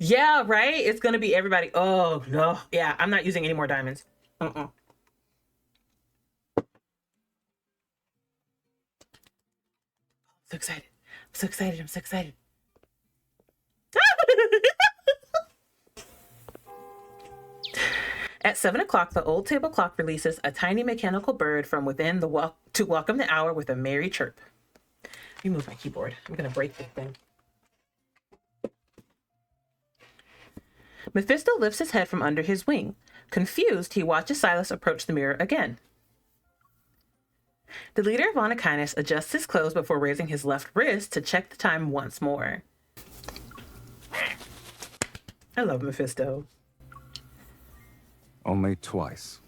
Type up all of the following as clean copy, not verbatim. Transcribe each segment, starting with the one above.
Yeah, right? It's gonna be everybody. Oh, no. Yeah, I'm not using any more diamonds. So excited. I'm so excited. I'm so excited. At 7 o'clock, the old table clock releases a tiny mechanical bird from within to welcome the hour with a merry chirp. Let me move my keyboard. I'm going to break this thing. Mephisto lifts his head from under his wing. Confused, he watches Silas approach the mirror again. The leader of Onychinus adjusts his clothes before raising his left wrist to check the time once more. I love Mephisto. Only twice.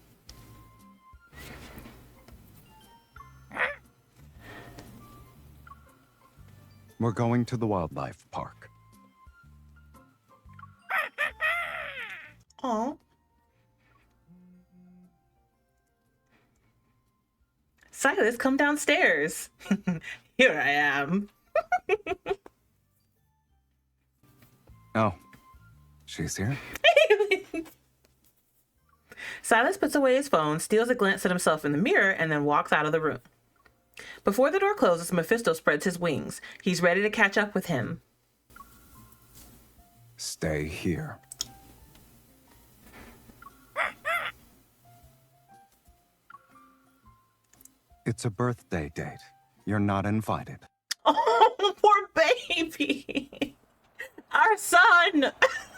We're going to the wildlife park. Aw. Silas, come downstairs. Here I am. Oh, she's here? Silas puts away his phone, steals a glance at himself in the mirror, and then walks out of the room. Before the door closes, Mephisto spreads his wings. He's ready to catch up with him. Stay here. It's a birthday date. You're not invited. Oh, poor baby. Our son.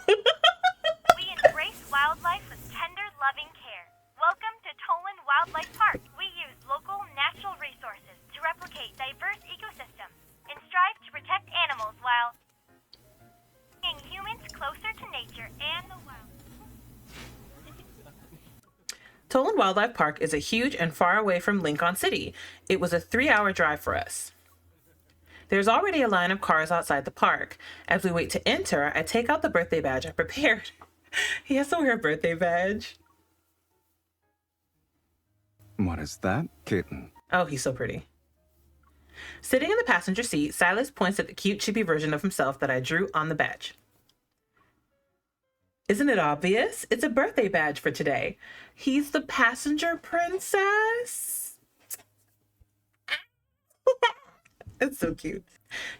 We embrace wildlife with tender, loving care. Welcome to Tolan Wildlife Park. We use local natural resources to replicate diverse ecosystems and strive to protect animals while bringing humans closer to nature and the wild. Tolan Wildlife Park is a huge and far away from Lincoln City. It was a 3-hour drive for us. There's already a line of cars outside the park. As we wait to enter, I take out the birthday badge I prepared. He has to wear a birthday badge. What is that, kitten? Oh, he's so pretty. Sitting in the passenger seat, Silas points at the cute chibi version of himself that I drew on the badge. Isn't it obvious? It's a birthday badge for today. He's the passenger princess. It's so cute.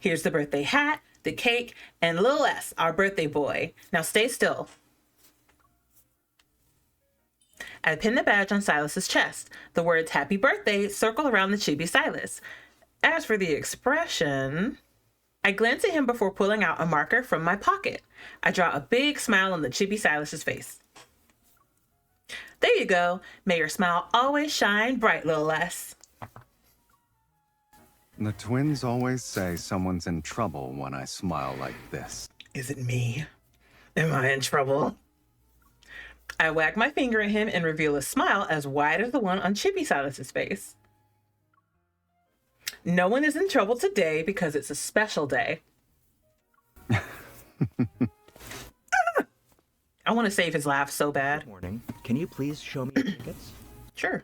Here's the birthday hat, the cake, and Lil S, our birthday boy. Now stay still. I pin the badge on Silas's chest. The words "Happy Birthday" circle around the chibi Silas. As for the expression, I glance at him before pulling out a marker from my pocket. I draw a big smile on the chibi Silas's face. There you go. May your smile always shine bright, Lil S. The twins always say someone's in trouble when I smile like this. Is it me? Am I in trouble? I wag my finger at him and reveal a smile as wide as the one on Chibi Silas's face. No one is in trouble today because it's a special day. I want to save his laugh so bad. Good morning. Can you please show me your tickets? Sure.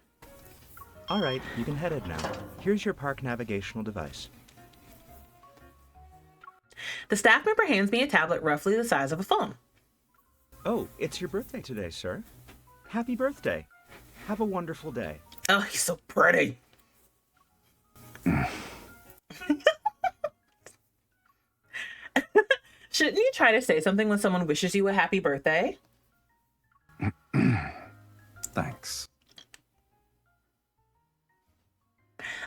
All right, you can head in now. Here's your park navigational device. The staff member hands me a tablet roughly the size of a phone. Oh, it's your birthday today, sir. Happy birthday. Have a wonderful day. Oh, he's so pretty. Shouldn't you try to say something when someone wishes you a happy birthday? Thanks.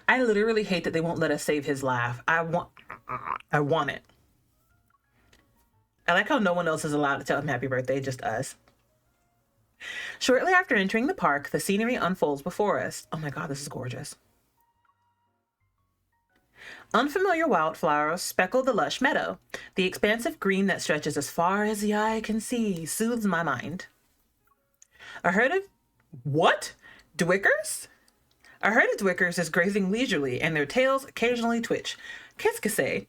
I literally hate that they won't let us save his laugh. I want it. I like how no one else is allowed to tell him happy birthday, just us. Shortly after entering the park, the scenery unfolds before us. Oh my God, this is gorgeous. Unfamiliar wildflowers speckle the lush meadow. The expansive green that stretches as far as the eye can see soothes my mind. A herd of... What? Dwickers? A herd of dwickers is grazing leisurely, and their tails occasionally twitch. Qu'est-ce que c'est?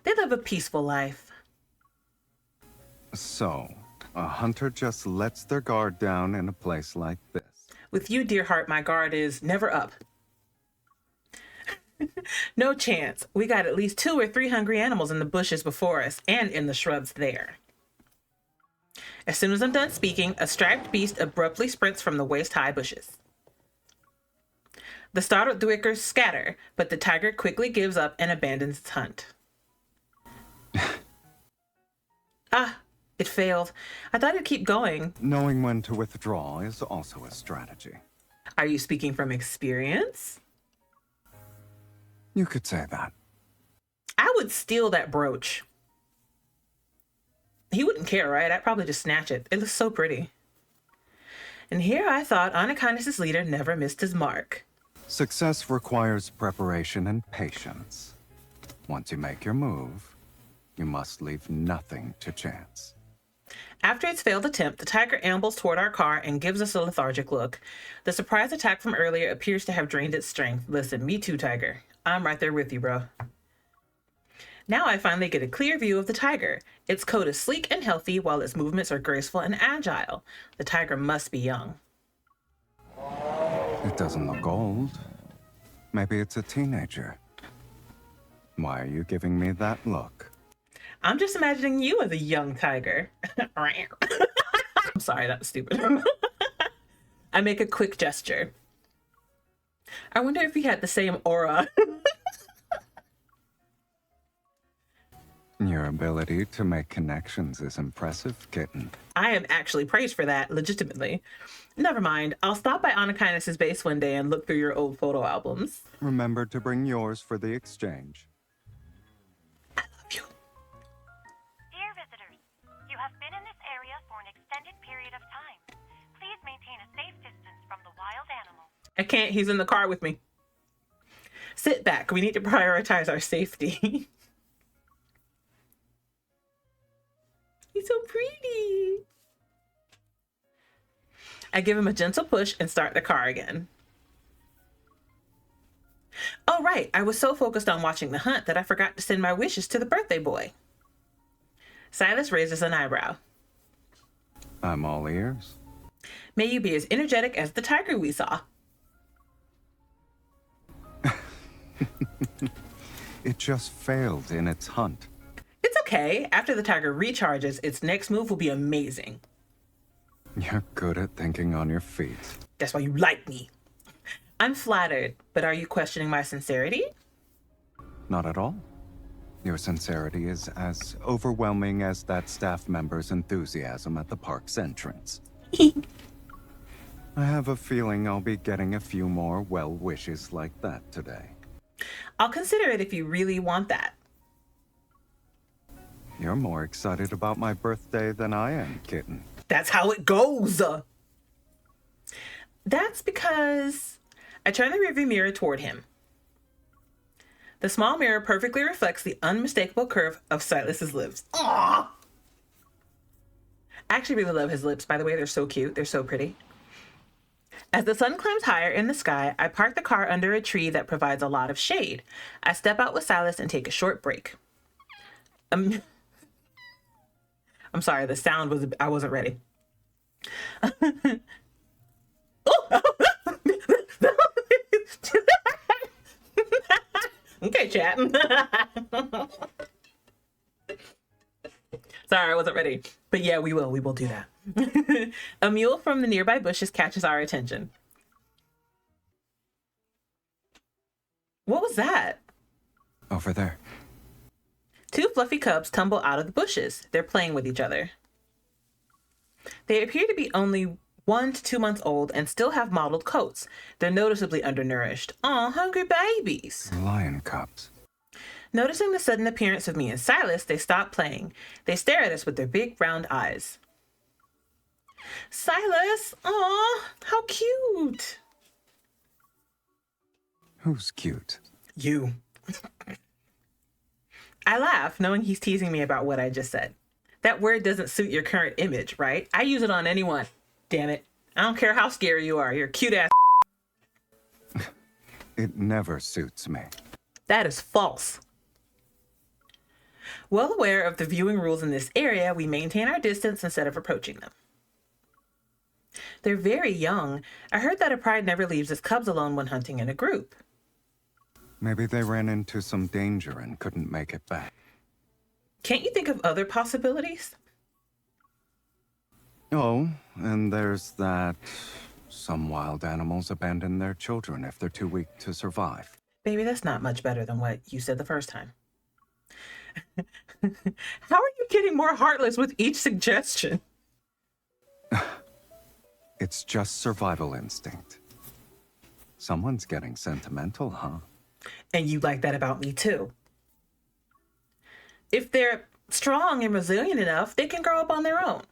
They live a peaceful life. So, a hunter just lets their guard down in a place like this. With you, dear heart, my guard is never up. No chance. We got at least 2 or 3 hungry animals in the bushes before us and in the shrubs there. As soon as I'm done speaking, a striped beast abruptly sprints from the waist-high bushes. The startled duickers scatter, but the tiger quickly gives up and abandons its hunt. It failed. I thought it'd keep going. Knowing when to withdraw is also a strategy. Are you speaking from experience? You could say that. I would steal that brooch. He wouldn't care, right? I'd probably just snatch it. It looks so pretty. And here I thought Onychinus Leader never missed his mark. Success requires preparation and patience. Once you make your move, you must leave nothing to chance. After its failed attempt, the tiger ambles toward our car and gives us a lethargic look. The surprise attack from earlier appears to have drained its strength. Listen, me too, tiger. I'm right there with you, bro. Now I finally get a clear view of the tiger. Its coat is sleek and healthy, while its movements are graceful and agile. The tiger must be young. It doesn't look old. Maybe it's a teenager. Why are you giving me that look? I'm just imagining you as a young tiger. I'm sorry, that was stupid. I make a quick gesture. I wonder if he had the same aura. Your ability to make connections is impressive, kitten. I am actually praised for that, legitimately. Never mind. I'll stop by Onychinus's base one day and look through your old photo albums. Remember to bring yours for the exchange. I love you. Dear visitors, you have been in this area for an extended period of time. Please maintain a safe distance from the wild animals. I can't. He's in the car with me. Sit back. We need to prioritize our safety. He's so pretty. I give him a gentle push and start the car again. Oh, right. I was so focused on watching the hunt that I forgot to send my wishes to the birthday boy. Silas raises an eyebrow. I'm all ears. May you be as energetic as the tiger we saw. It just failed in its hunt. It's okay. After the tiger recharges, its next move will be amazing. You're good at thinking on your feet. That's why you like me. I'm flattered, but are you questioning my sincerity? Not at all. Your sincerity is as overwhelming as that staff member's enthusiasm at the park's entrance. I have a feeling I'll be getting a few more well wishes like that today. I'll consider it if you really want that. You're more excited about my birthday than I am, kitten. That's how it goes. That's because I turn the rearview mirror toward him. The small mirror perfectly reflects the unmistakable curve of Silas's lips. Aww! I actually really love his lips, by the way. They're so cute. They're so pretty. As the sun climbs higher in the sky, I park the car under a tree that provides a lot of shade. I step out with Silas and take a short break. I'm sorry, the sound was, I wasn't ready. Okay, chat. Sorry, I wasn't ready. But yeah, we will do that. A mule from the nearby bushes catches our attention. What was that? Over there. 2 fluffy cubs tumble out of the bushes. They're playing with each other. They appear to be only 1 to 2 months old and still have mottled coats. They're noticeably undernourished. Aw, hungry babies. Lion cubs. Noticing the sudden appearance of me and Silas, they stop playing. They stare at us with their big round eyes. Silas! Aw, how cute! Who's cute? You. I laugh, knowing he's teasing me about what I just said. That word doesn't suit your current image, right? I use it on anyone. Damn it. I don't care how scary you are. You're a cute ass. It never suits me. That is false. Well aware of the viewing rules in this area, we maintain our distance instead of approaching them. They're very young. I heard that a pride never leaves its cubs alone when hunting in a group. Maybe they ran into some danger and couldn't make it back. Can't you think of other possibilities? Oh, and there's that some wild animals abandon their children if they're too weak to survive. Baby, that's not much better than what you said the first time. How are you getting more heartless with each suggestion? It's just survival instinct. Someone's getting sentimental, huh? And you like that about me too. If they're strong and resilient enough, they can grow up on their own.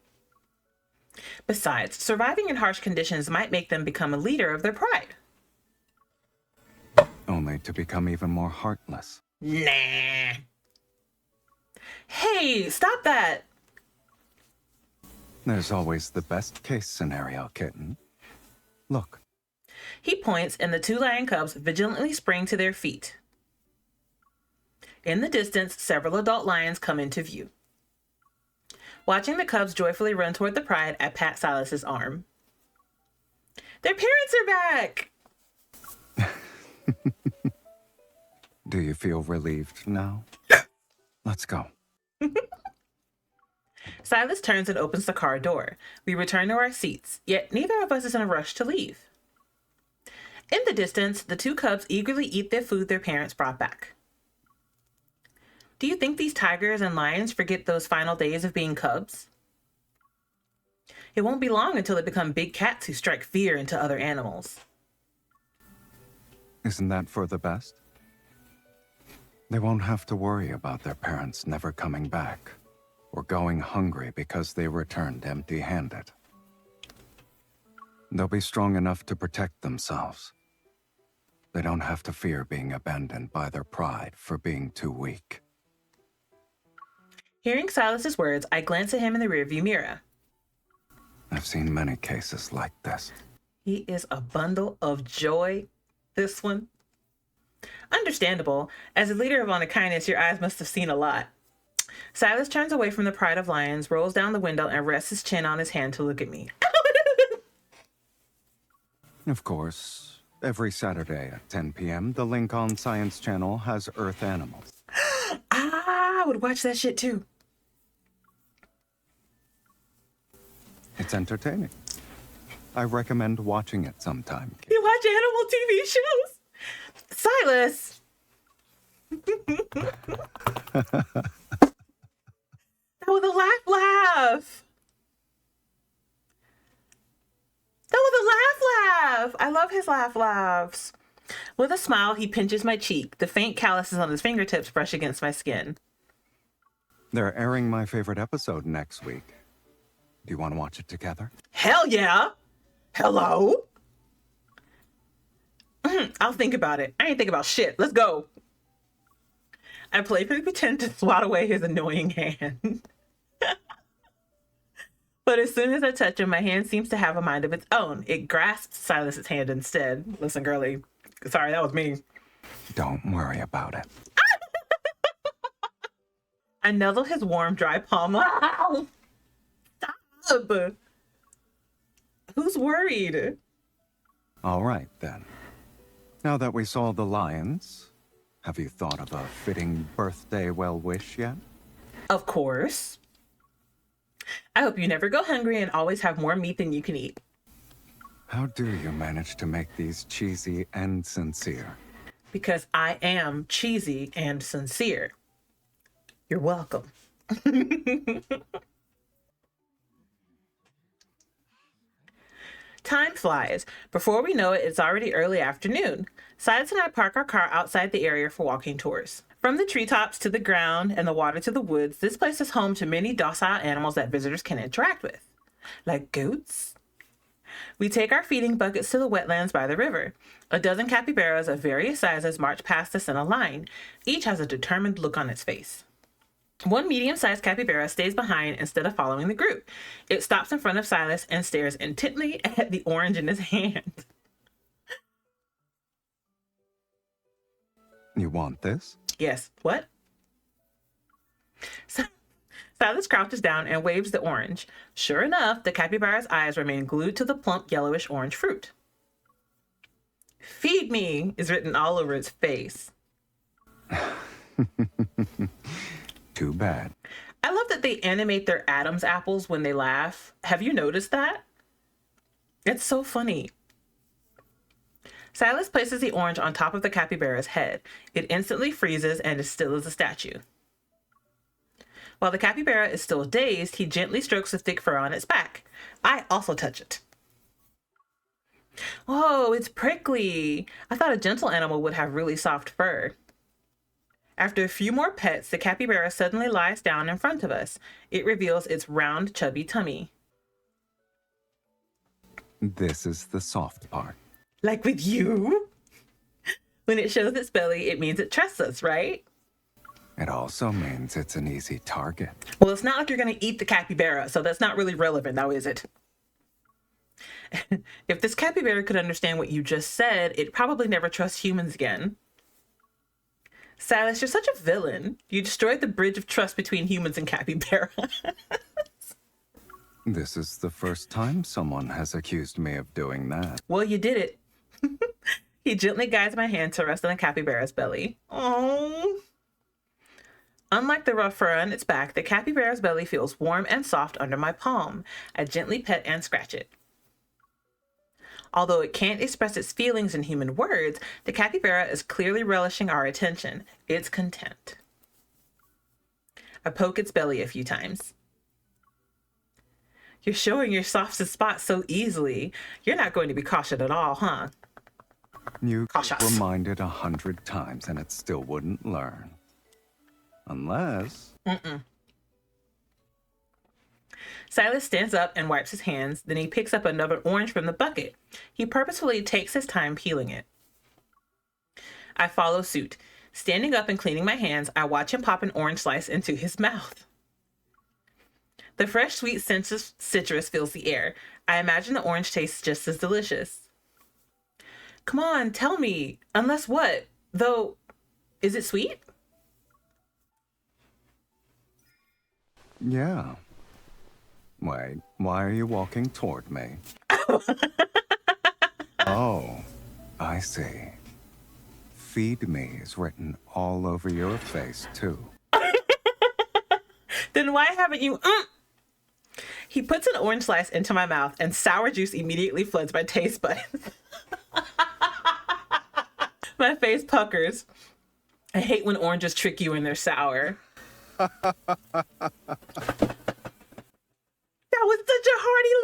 Besides, surviving in harsh conditions might make them become a leader of their pride. Only to become even more heartless. Nah. Hey, stop that. There's always the best case scenario, kitten. Look. He points, and the two lion cubs vigilantly spring to their feet. In the distance, several adult lions come into view. Watching the cubs joyfully run toward the pride, I pat Silas's arm. Their parents are back! Do you feel relieved now? Let's go. Silas turns and opens the car door. We return to our seats, yet neither of us is in a rush to leave. In the distance, the two cubs eagerly eat their food their parents brought back. Do you think these tigers and lions forget those final days of being cubs? It won't be long until they become big cats who strike fear into other animals. Isn't that for the best? They won't have to worry about their parents never coming back or going hungry because they returned empty-handed. They'll be strong enough to protect themselves. They don't have to fear being abandoned by their pride for being too weak. Hearing Silas's words, I glance at him in the rearview mirror. I've seen many cases like this. He is a bundle of joy, this one. Understandable. As a leader of Onychinus, your eyes must have seen a lot. Silas turns away from the pride of lions, rolls down the window, and rests his chin on his hand to look at me. Of course, every Saturday at 10 p.m., the link on Science Channel has Earth animals. I would watch that shit too. It's entertaining. I recommend watching it sometime. You watch animal TV shows? Silas! That was a laugh. That was a laugh. I love his laughs. With a smile, he pinches my cheek. The faint calluses on his fingertips brush against my skin. They're airing my favorite episode next week. Do you want to watch it together? Hell yeah! Hello? I'll think about it. I ain't think about shit. Let's go. I playfully pretend to swat away his annoying hand. But as soon as I touch him, my hand seems to have a mind of its own. It grasps Silas's hand instead. Listen, girlie. Sorry, that was me. Don't worry about it. I nuzzle his warm, dry palm. Wow! Stop! Who's worried? All right, then. Now that we saw the lions, have you thought of a fitting birthday well-wish yet? Of course. I hope you never go hungry and always have more meat than you can eat. How do you manage to make these cheesy and sincere? Because I am cheesy and sincere. You're welcome. Time flies. Before we know it, it's already early afternoon. Silas and I park our car outside the area for walking tours. From the treetops to the ground and the water to the woods, this place is home to many docile animals that visitors can interact with, like goats. We take our feeding buckets to the wetlands by the river. A dozen capybaras of various sizes march past us in a line. Each has a determined look on its face. One medium-sized capybara stays behind instead of following the group. It stops in front of Silas and stares intently at the orange in his hand. You want this? Yes. What? Silas crouches down and waves the orange. Sure enough, the capybara's eyes remain glued to the plump yellowish orange fruit. "Feed me" is written all over its face. Too bad. I love that they animate their Adam's apples when they laugh. Have you noticed that? It's so funny. Silas places the orange on top of the capybara's head. It instantly freezes and is still as a statue. While the capybara is still dazed, he gently strokes the thick fur on its back. I also touch it. Whoa, it's prickly. I thought a gentle animal would have really soft fur. After a few more pets, the capybara suddenly lies down in front of us. It reveals its round, chubby tummy. This is the soft part. Like with you? When it shows its belly, it means it trusts us, right? It also means it's an easy target. Well, it's not like you're going to eat the capybara, so that's not really relevant now, is it? If this capybara could understand what you just said, it'd probably never trust humans again. Silas, you're such a villain. You destroyed the bridge of trust between humans and capybara. This is the first time someone has accused me of doing that. Well, you did it. He gently guides my hand to rest on the capybara's belly. Oh. Unlike the rough fur on its back, the capybara's belly feels warm and soft under my palm. I gently pet and scratch it. Although it can't express its feelings in human words, the capybara is clearly relishing our attention. It's content. I poke its belly a few times. You're showing your softest spot so easily. You're not going to be cautious at all, huh? You Cautious. reminded 100 times and it still wouldn't learn. Unless... Silas stands up and wipes his hands. Then he picks up another orange from the bucket. He purposefully takes his time peeling it. I follow suit. Standing up and cleaning my hands, I watch him pop an orange slice into his mouth. The fresh, sweet scent of citrus fills the air. I imagine the orange tastes just as delicious. Come on, tell me. Unless what? Though, is it sweet? Yeah. Wait, why are you walking toward me? Oh, I see. Feed me is written all over your face, too. Then why haven't you... He puts an orange slice into my mouth and sour juice immediately floods my taste buds. My face puckers. I hate when oranges trick you and they're sour. That was such a hearty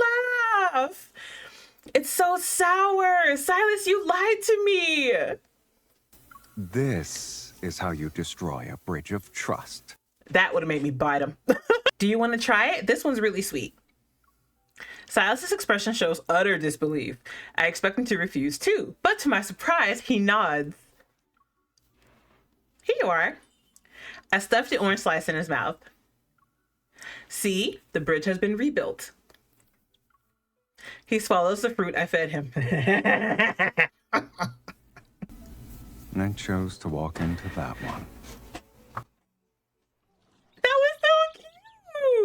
laugh. It's so sour. Silas, you lied to me. This is how you destroy a bridge of trust. That would have made me bite him. Do you want to try it? This one's really sweet. Silas's expression shows utter disbelief. I expect him to refuse too, but to my surprise, he nods. Here you are. I stuffed the orange slice in his mouth. See, the bridge has been rebuilt. He swallows the fruit I fed him. I chose to walk into that one. That was so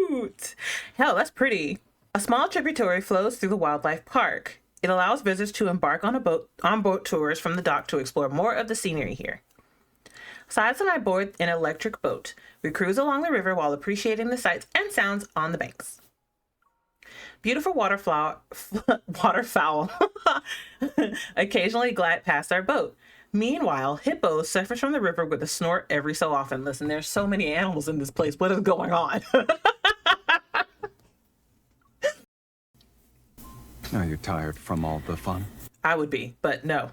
cute. Hell, that's pretty. A small tributary flows through the wildlife park. It allows visitors to embark on boat tours from the dock to explore more of the scenery here. Silas and I board an electric boat. We cruise along the river while appreciating the sights and sounds on the banks. Beautiful waterfowl occasionally glide past our boat. Meanwhile, Hippo suffers from the river with a snort every so often. Listen, there's so many animals in this place. What is going on? Are you tired from all the fun? I would be, but no.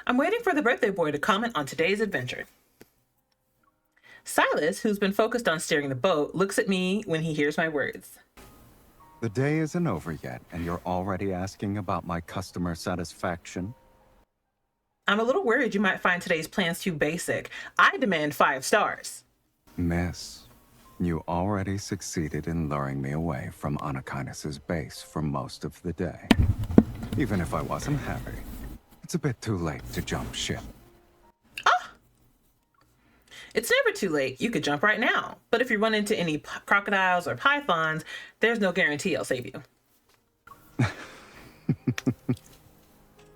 I'm waiting for the birthday boy to comment on today's adventure. Silas, who's been focused on steering the boat, looks at me when he hears my words. The day isn't over yet, and you're already asking about my customer satisfaction? I'm a little worried you might find today's plans too basic. I demand 5 stars. Miss, you already succeeded in luring me away from Onychinus's base for most of the day. Even if I wasn't happy, it's a bit too late to jump ship. It's never too late. You could jump right now. But if you run into any crocodiles or pythons, there's no guarantee I'll save you.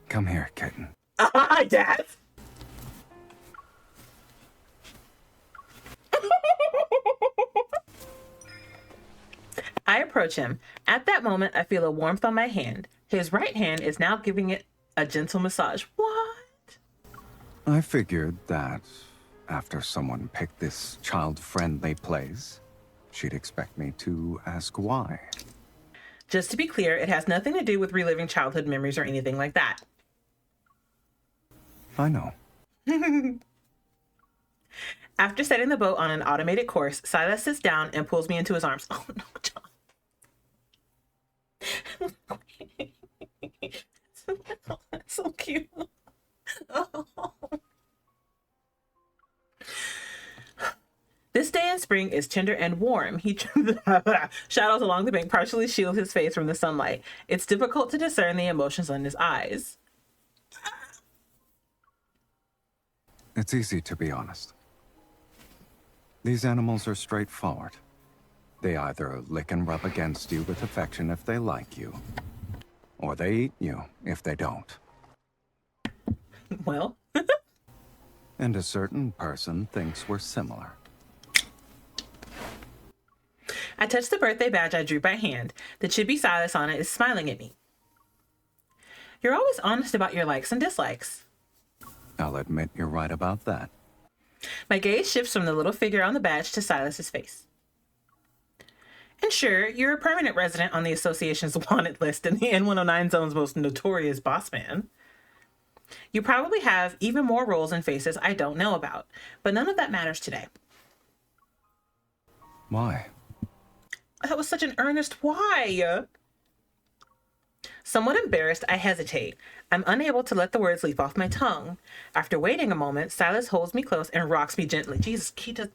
Come here, kitten. Hi, Dad. I approach him. At that moment, I feel a warmth on my hand. His right hand is now giving it a gentle massage. What? I figured that after someone picked this child-friendly place, she'd expect me to ask why. Just to be clear, it has nothing to do with reliving childhood memories or anything like that. I know. After setting the boat on an automated course, Silas sits down and pulls me into his arms. Oh no, John. That's so cute. Oh. This day in spring is tender and warm. Shadows along the bank partially shield his face from the sunlight. It's difficult to discern the emotions in his eyes. It's easy to be honest. These animals are straightforward. They either lick and rub against you with affection if they like you, or they eat you if they don't. Well. And a certain person thinks we're similar. I touch the birthday badge I drew by hand. The chibi Silas on it is smiling at me. You're always honest about your likes and dislikes. I'll admit you're right about that. My gaze shifts from the little figure on the badge to Silas's face. And sure, you're a permanent resident on the association's wanted list and the N109 zone's most notorious boss man. You probably have even more roles and faces I don't know about, but none of that matters today. Why? That was such an earnest why. Somewhat embarrassed, I hesitate. I'm unable to let the words leap off my tongue. After waiting a moment, Silas holds me close and rocks me gently. Jesus, he just...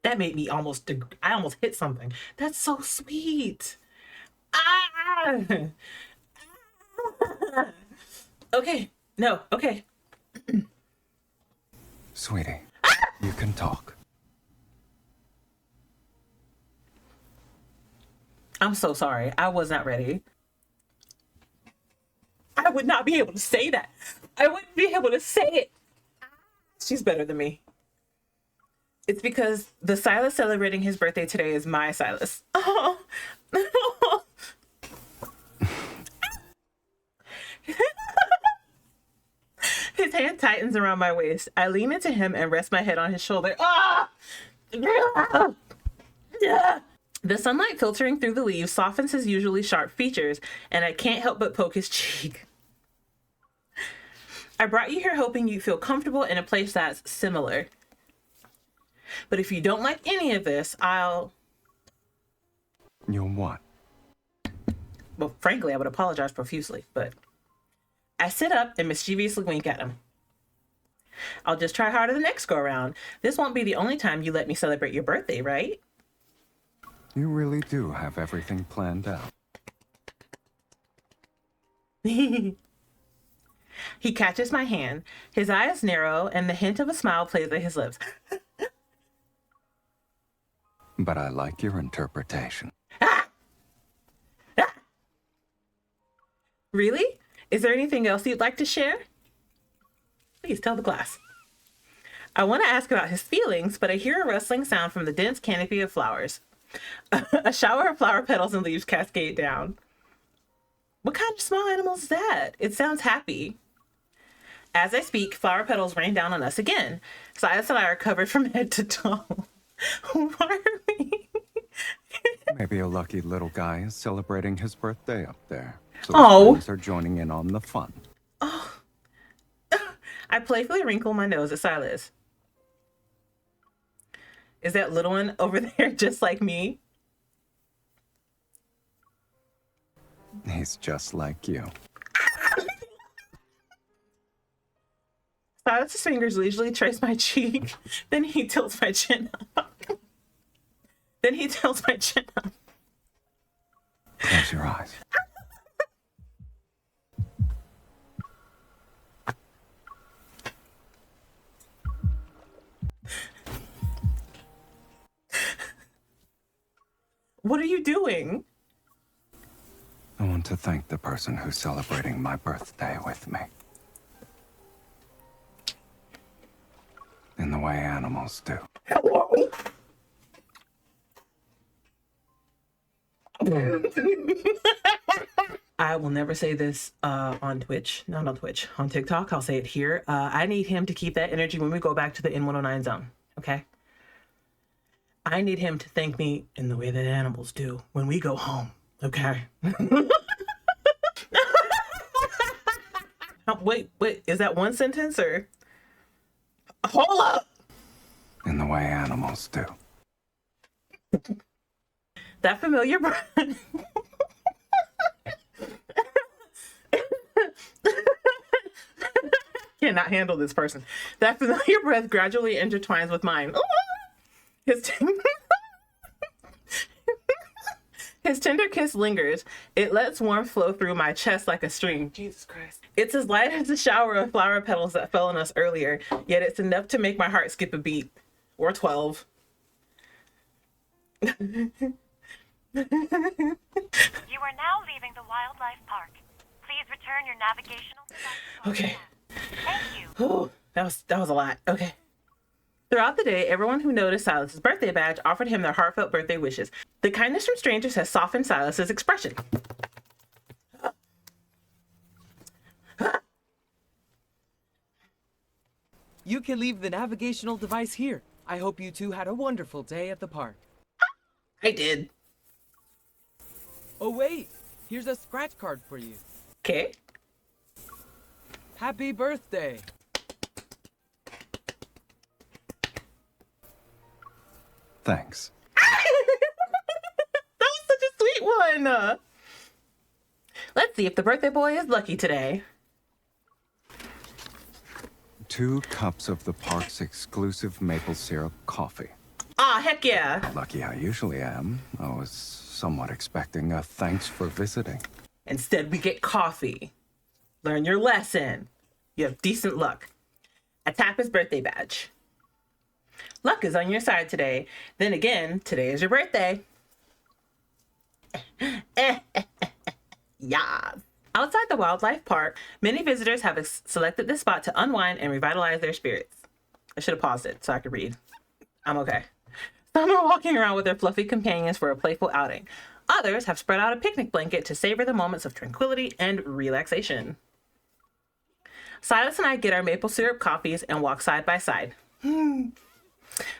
That made me I almost hit something. That's so sweet. Ah! Okay. No, okay. Sweetie, you can talk. I'm so sorry. I was not ready. I would not be able to say that. I wouldn't be able to say it. She's better than me. It's because the Silas celebrating his birthday today is my Silas. Oh. His hand tightens around my waist. I lean into him and rest my head on his shoulder. Ah! The sunlight filtering through the leaves softens his usually sharp features, and I can't help but poke his cheek. I brought you here hoping you'd feel comfortable in a place that's similar. But if you don't like any of this, You'll what? Well, frankly, I would apologize profusely, but... I sit up and mischievously wink at him. I'll just try harder the next go around. This won't be the only time you let me celebrate your birthday, right? You really do have everything planned out. He catches my hand. His eyes narrow, and the hint of a smile plays at his lips. But I like your interpretation. Really? Is there anything else you'd like to share? Please tell the class. I want to ask about his feelings, but I hear a rustling sound from the dense canopy of flowers. A shower of flower petals and leaves cascade down. What kind of small animal is that? It sounds happy. As I speak, flower petals rain down on us again. Silas and I are covered from head to toe. Why are we? Maybe a lucky little guy is celebrating his birthday up there. So Oh. his friends are joining in on the fun. Oh. I playfully wrinkle my nose at Silas. Is that little one over there just like me? He's just like you. Silas's fingers leisurely trace my cheek. Then he tilts my chin up. Close your eyes. What are you doing? I want to thank the person who's celebrating my birthday with me. In the way animals do. Hello? I will never say this on Twitch. Not on Twitch. On TikTok. I'll say it here. I need him to keep that energy when we go back to the N109 zone. Okay? I need him to thank me in the way that animals do when we go home. Okay? Wait. Is that one sentence or? Hold up! In the way animals do. That familiar breath. Cannot handle this person. That familiar breath gradually intertwines with mine. His tender kiss lingers. It lets warmth flow through my chest like a stream. Jesus Christ. It's as light as a shower of flower petals that fell on us earlier, yet it's enough to make my heart skip a beat. Or 12. You are now leaving the wildlife park. Please return your navigational device. Okay. Thank you. Oh, that was a lot. Okay. Throughout the day, everyone who noticed Silas's birthday badge offered him their heartfelt birthday wishes. The kindness from strangers has softened Silas's expression. You can leave the navigational device here. I hope you two had a wonderful day at the park. I did. Oh wait, here's a scratch card for you. Okay. Happy birthday! Thanks. That was such a sweet one. Let's see if the birthday boy is lucky today. 2 cups of the park's exclusive maple syrup coffee. Ah, heck yeah. Lucky I usually am. I was somewhat expecting a thanks for visiting. Instead, we get coffee. Learn your lesson. You have decent luck. I tap his birthday badge. Luck is on your side today. Then again, today is your birthday. Yeah. Outside the wildlife park, many visitors have selected this spot to unwind and revitalize their spirits. I should have paused it so I could read. I'm okay. Some are walking around with their fluffy companions for a playful outing. Others have spread out a picnic blanket to savor the moments of tranquility and relaxation. Silas and I get our maple syrup coffees and walk side by side.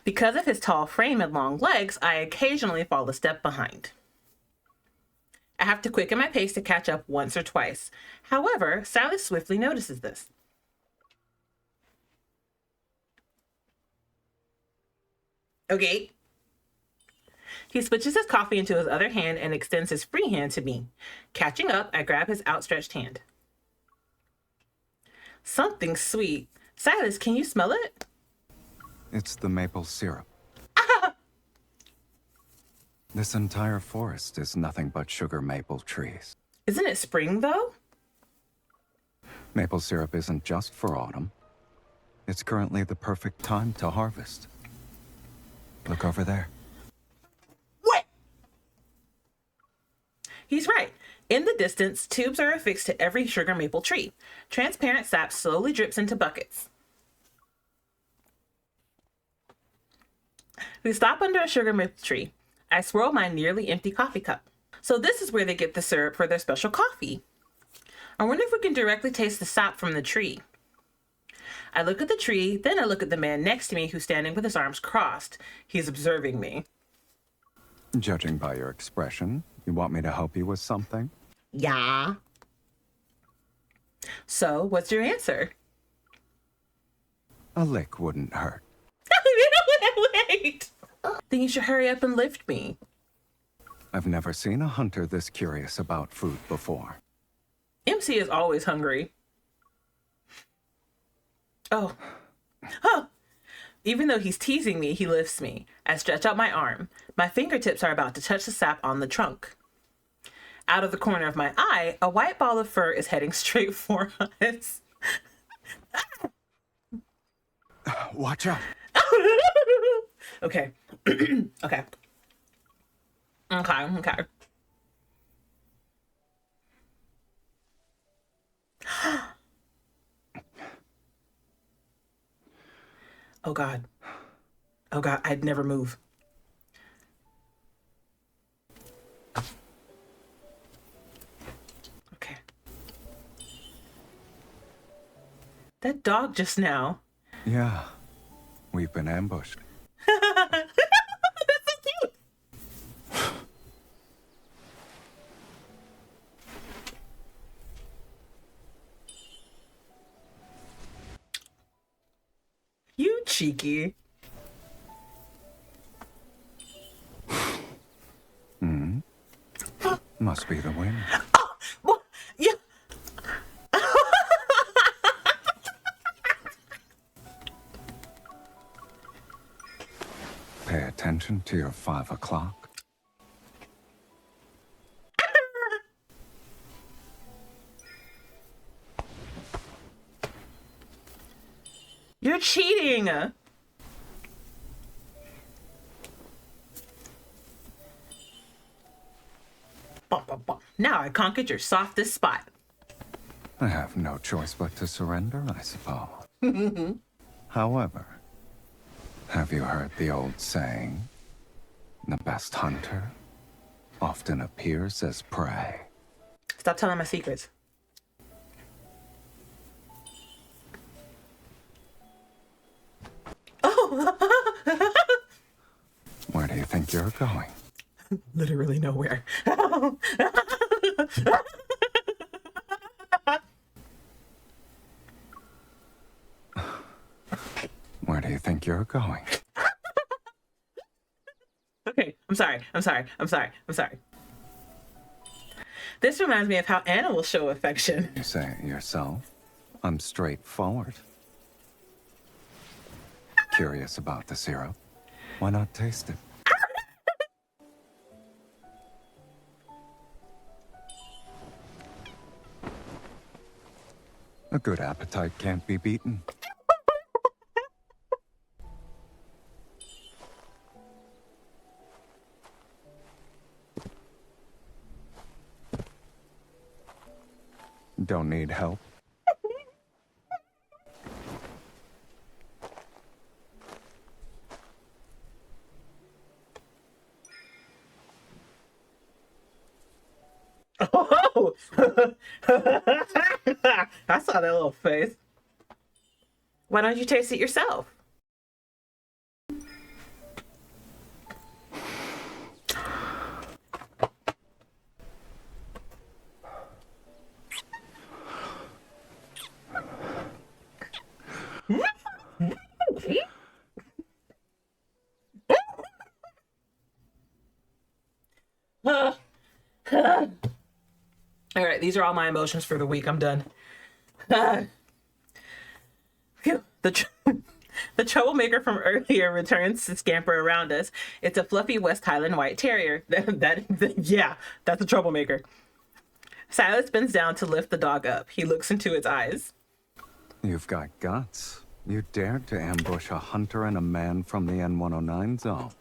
Because of his tall frame and long legs, I occasionally fall a step behind. I have to quicken my pace to catch up once or twice. However, Silas swiftly notices this. Okay. He switches his coffee into his other hand and extends his free hand to me. Catching up, I grab his outstretched hand. Something sweet. Silas, can you smell it? It's the maple syrup. This entire forest is nothing but sugar maple trees. Isn't it spring, though? Maple syrup isn't just for autumn. It's currently the perfect time to harvest. Look over there. What? He's right. In the distance, tubes are affixed to every sugar maple tree. Transparent sap slowly drips into buckets. We stop under a sugar maple tree. I swirl my nearly empty coffee cup. So this is where they get the syrup for their special coffee. I wonder if we can directly taste the sap from the tree. I look at the tree, then I look at the man next to me who's standing with his arms crossed. He's observing me. Judging by your expression, you want me to help you with something? Yeah. So, what's your answer? A lick wouldn't hurt. Wait. Then you should hurry up and lift me. I've never seen a hunter this curious about food before. MC is always hungry. Oh. Huh. Even though he's teasing me, he lifts me. I stretch out my arm. My fingertips are about to touch the sap on the trunk. Out of the corner of my eye, a white ball of fur is heading straight for us. Watch out. Okay. Okay. Okay. Oh God. Oh God, I'd never move. That dog just now. Yeah, we've been ambushed. That's so cute. You cheeky. Must be the wind. Well, yeah. Pay attention to your 5 o'clock. You're cheating. Bum, bum, bum. Now I conquered your softest spot. I have no choice but to surrender, I suppose. However, have you heard the old saying? The best hunter often appears as prey. Stop telling my secrets. Oh! Where do you think you're going? Literally nowhere. Where do you think you're going? Okay, I'm sorry. This reminds me of how animals show affection. You say it yourself. I'm straightforward. Curious about the syrup? Why not taste it? A good appetite can't be beaten. Don't need help. Oh! I saw that little face. Why don't you taste it yourself? All right, these are all my emotions for the week. I'm done. Phew. The troublemaker from earlier returns to scamper around us. It's a fluffy West Highland White Terrier. Yeah, that's a troublemaker. Silas bends down to lift the dog up. He looks into its eyes. You've got guts. You dared to ambush a hunter and a man from the N109 zone.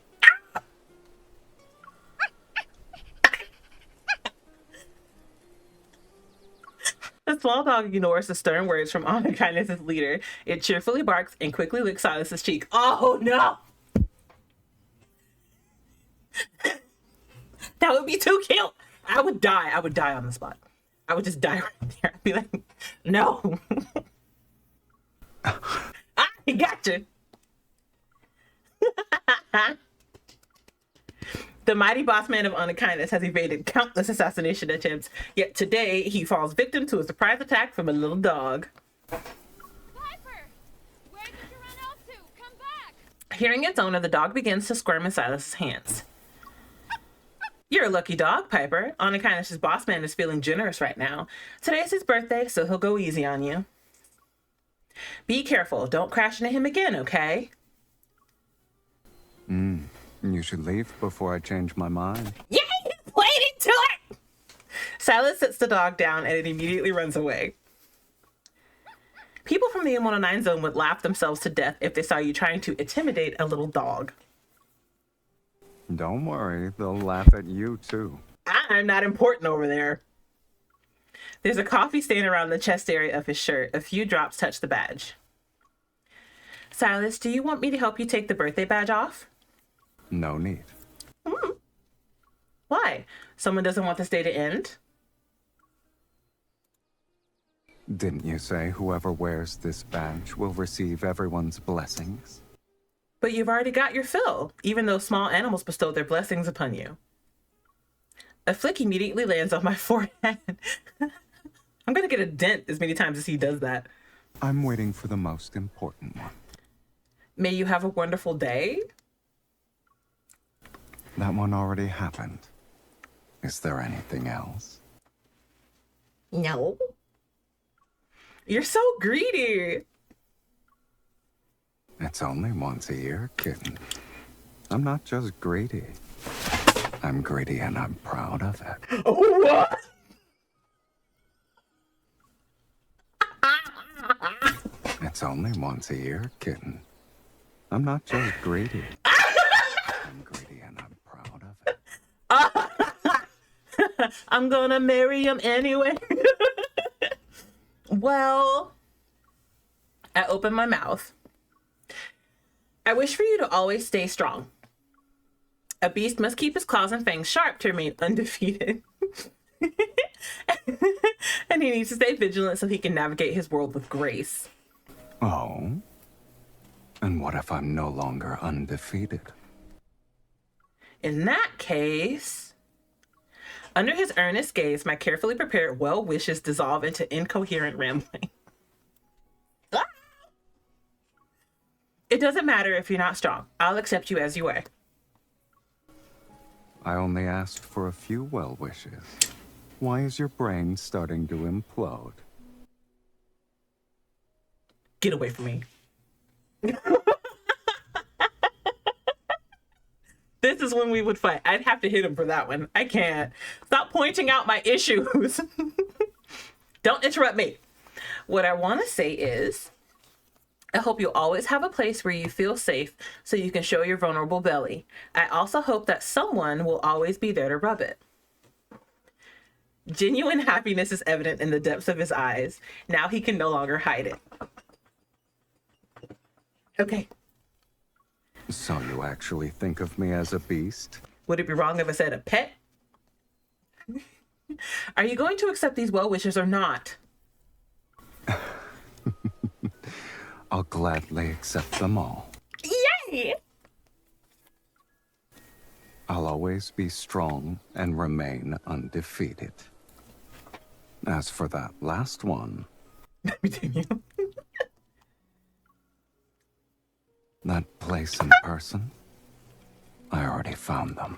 The small dog ignores the stern words from Onychinus Leader. It cheerfully barks and quickly licks Silas's cheek. Oh no! That would be too cute. I would die. I would die on the spot. I would just die right there. I'd be like, no. I gotcha. The mighty boss man of Onychinus has evaded countless assassination attempts, yet today he falls victim to a surprise attack from a little dog. Piper! Where did you run off to? Come back! Hearing its owner, the dog begins to squirm in Silas's hands. You're a lucky dog, Piper. Onychinus' boss man is feeling generous right now. Today's his birthday, so he'll go easy on you. Be careful. Don't crash into him again, okay? You should leave before I change my mind. Yeah, he's waiting to it! Silas sits the dog down and it immediately runs away. People from the M109 zone would laugh themselves to death if they saw you trying to intimidate a little dog. Don't worry, they'll laugh at you too. I'm not important over there. There's a coffee stain around the chest area of his shirt. A few drops touch the badge. Silas, do you want me to help you take the birthday badge off? No need. Why? Someone doesn't want this day to end? Didn't you say whoever wears this badge will receive everyone's blessings? But you've already got your fill, even though small animals bestow their blessings upon you. A flick immediately lands on my forehead. I'm gonna get a dent as many times as he does that. I'm waiting for the most important one. May you have a wonderful day. That one already happened. Is there anything else? No. You're so greedy. It's only once a year, kitten. I'm not just greedy. I'm greedy and I'm proud of it. What? It's only once a year, kitten. I'm not just greedy. I'm greedy and I'm proud of it. I'm gonna marry him anyway. Well, I open my mouth. I wish for you to always stay strong. A beast must keep his claws and fangs sharp to remain undefeated. And he needs to stay vigilant so he can navigate his world with grace. Oh? And what if I'm no longer undefeated? In that case, under his earnest gaze, my carefully prepared well wishes dissolve into incoherent rambling. It doesn't matter if you're not strong. I'll accept you as you are. I only asked for a few well wishes. Why is your brain starting to implode? Get away from me. This is when we would fight. I'd have to hit him for that one. I can't. Stop pointing out my issues. Don't interrupt me. What I want to say is, I hope you always have a place where you feel safe so you can show your vulnerable belly. I also hope that someone will always be there to rub it. Genuine happiness is evident in the depths of his eyes. Now he can no longer hide it. Okay. So you actually think of me as a beast? Would it be wrong if I said a pet? Are you going to accept these well wishes or not? I'll gladly accept them all. Yay! I'll always be strong and remain undefeated. As for that last one, Continue. that place and person, I already found them.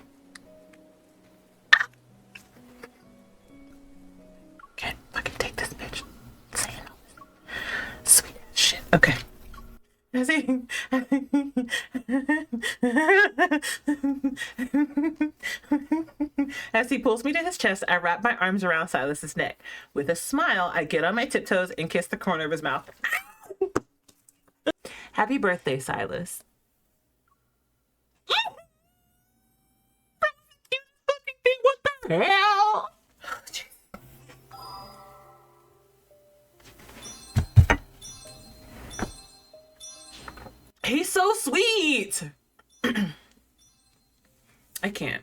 Okay, fucking take this bitch. Saying all this sweet ass shit. Okay. As he pulls me to his chest, I wrap my arms around Silas's neck. With a smile, I get on my tiptoes and kiss the corner of his mouth. Happy birthday, Silas. What the hell? He's so sweet. I can't.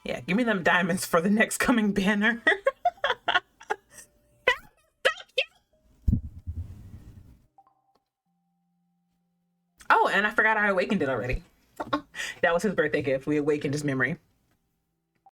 Yeah, give me them diamonds for the next coming banner. Oh, and I forgot I awakened it already. That was his birthday gift. We awakened his memory.